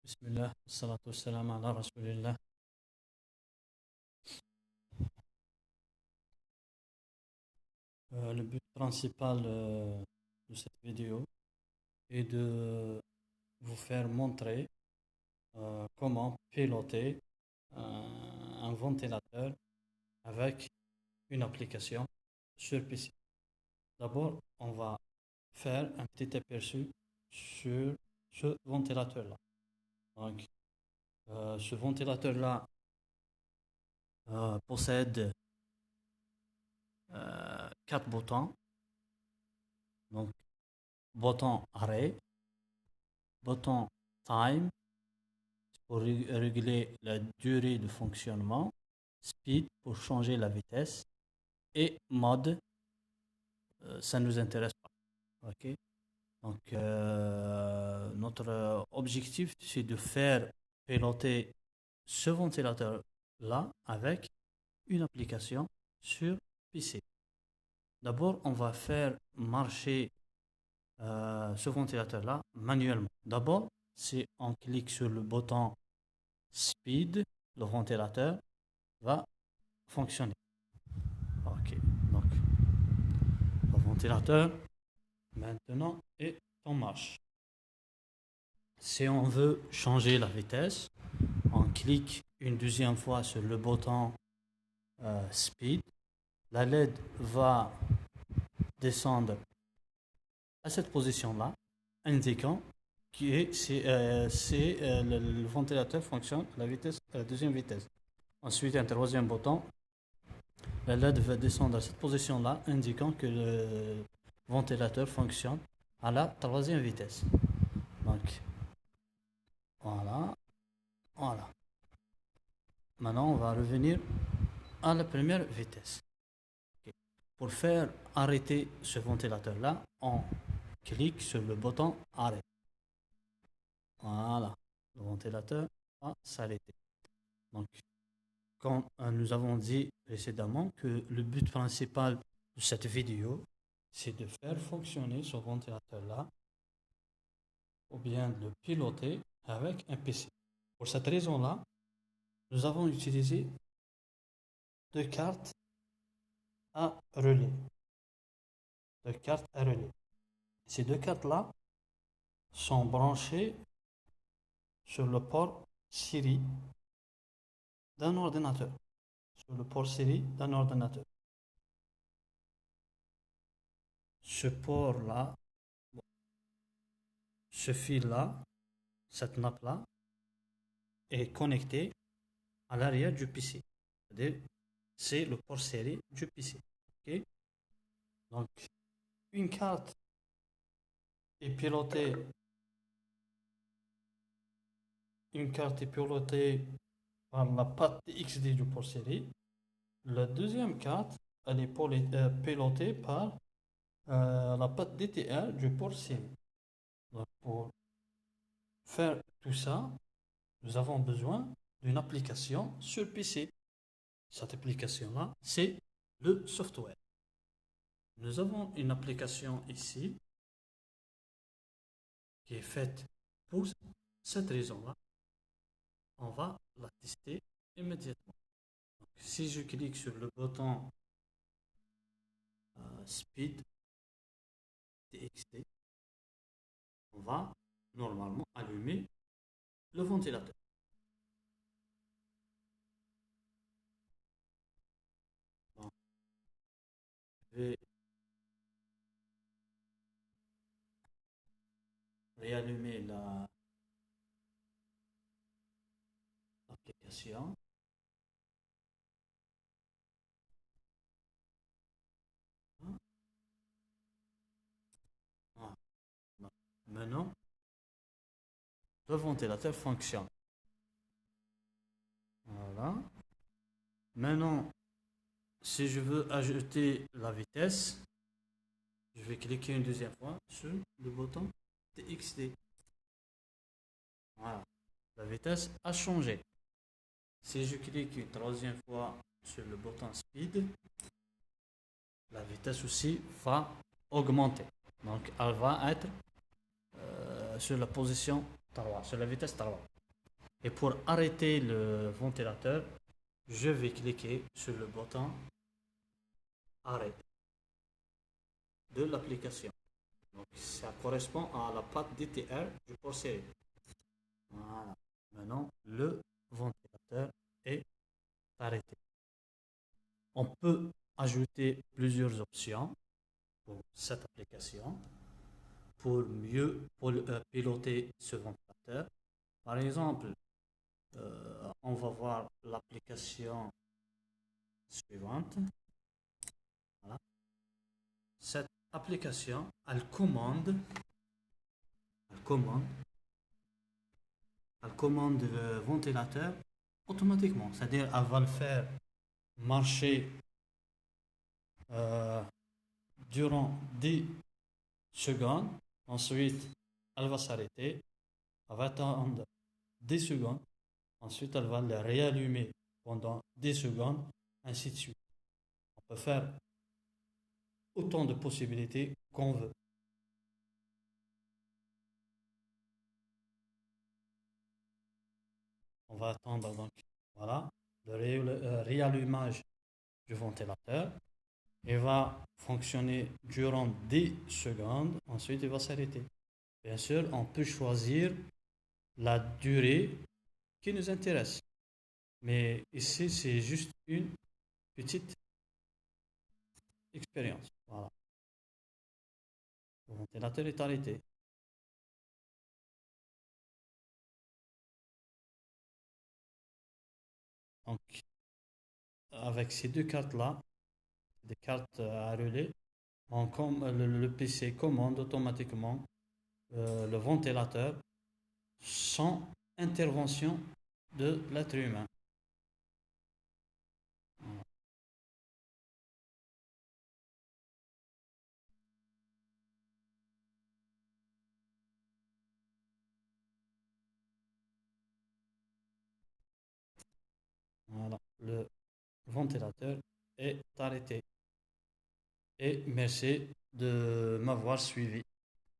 Bismillah, salatu wassalam ala rasulillah. Le but principal de cette vidéo est de vous faire montrer comment piloter un ventilateur avec une application sur PC. D'abord, on va faire un petit aperçu sur ce ventilateur-là. Donc, ce ventilateur-là possède 4 boutons. Donc, bouton arrêt, bouton time pour régler la durée de fonctionnement, speed pour changer la vitesse et mode, ça ne nous intéresse pas. Ok. Donc, notre objectif, c'est de faire piloter ce ventilateur-là avec une application sur PC. D'abord, on va faire marcher ce ventilateur-là manuellement. D'abord, si on clique sur le bouton Speed, le ventilateur va fonctionner. Ok, donc le ventilateur maintenant est en marche. Si on veut changer la vitesse, on clique une deuxième fois sur le bouton Speed. La LED va descendre à cette position-là, indiquant que le ventilateur fonctionne à la deuxième vitesse. Ensuite, un troisième bouton, la LED va descendre à cette position-là, indiquant que le ventilateur fonctionne à la troisième vitesse. Donc, voilà. Maintenant, on va revenir à la première vitesse. Okay. Pour faire arrêter ce ventilateur-là, on clique sur le bouton arrêt. Voilà, le ventilateur va s'arrêter. Donc, comme nous avons dit précédemment que le but principal de cette vidéo, c'est de faire fonctionner ce ventilateur-là ou bien de le piloter avec un PC. Pour cette raison-là, nous avons utilisé deux cartes à relais. Ces deux cartes-là sont branchées sur le port série d'un ordinateur. Ce port-là, ce fil-là, cette nappe-là, est connecté à l'arrière du PC. C'est-à-dire, c'est le port série du PC. Okay? Donc, une carte est pilotée par la patte XD du port série. La deuxième carte, elle est pilotée par la patte DTR du port série. Donc, pour faire tout ça, nous avons besoin d'une application sur PC. Cette application-là, c'est le software. Nous avons une application ici qui est faite pour cette raison-là. On va la tester immédiatement. Donc, si je clique sur le bouton Speed TXT, on va normalement allumer le ventilateur. Donc, je vais réallumer l'application. Maintenant, le ventilateur fonctionne. Voilà. Maintenant, si je veux ajouter la vitesse, je vais cliquer une deuxième fois sur le bouton TXT. Voilà. La vitesse a changé. Si je clique une troisième fois sur le bouton Speed, la vitesse aussi va augmenter. Donc, elle va être sur la position 3, sur la vitesse 3. Et pour arrêter le ventilateur, je vais cliquer sur le bouton arrêt de l'application. Donc ça correspond à la patte DTR du port série. Voilà. Maintenant, le ventilateur est arrêté. On peut ajouter plusieurs options pour cette application pour mieux piloter ce ventilateur. Par exemple, on va voir l'application suivante. Voilà. Cette application, elle commande le ventilateur automatiquement. C'est-à-dire, elle va le faire marcher euh, durant 10 secondes. Ensuite, elle va s'arrêter. Elle va attendre 10 secondes. Ensuite, elle va le réallumer pendant 10 secondes, ainsi de suite. On peut faire autant de possibilités qu'on veut. On va attendre donc, voilà, le réallumage du ventilateur. Il va fonctionner durant 10 secondes. Ensuite, il va s'arrêter. Bien sûr, on peut choisir la durée qui nous intéresse. Mais ici, c'est juste une petite expérience. Voilà. Le ventilateur est arrêté. Donc, avec ces deux cartes-là, des cartes à relais, le PC commande automatiquement le ventilateur sans intervention de l'être humain. Voilà, le ventilateur est arrêté. Et merci de m'avoir suivi.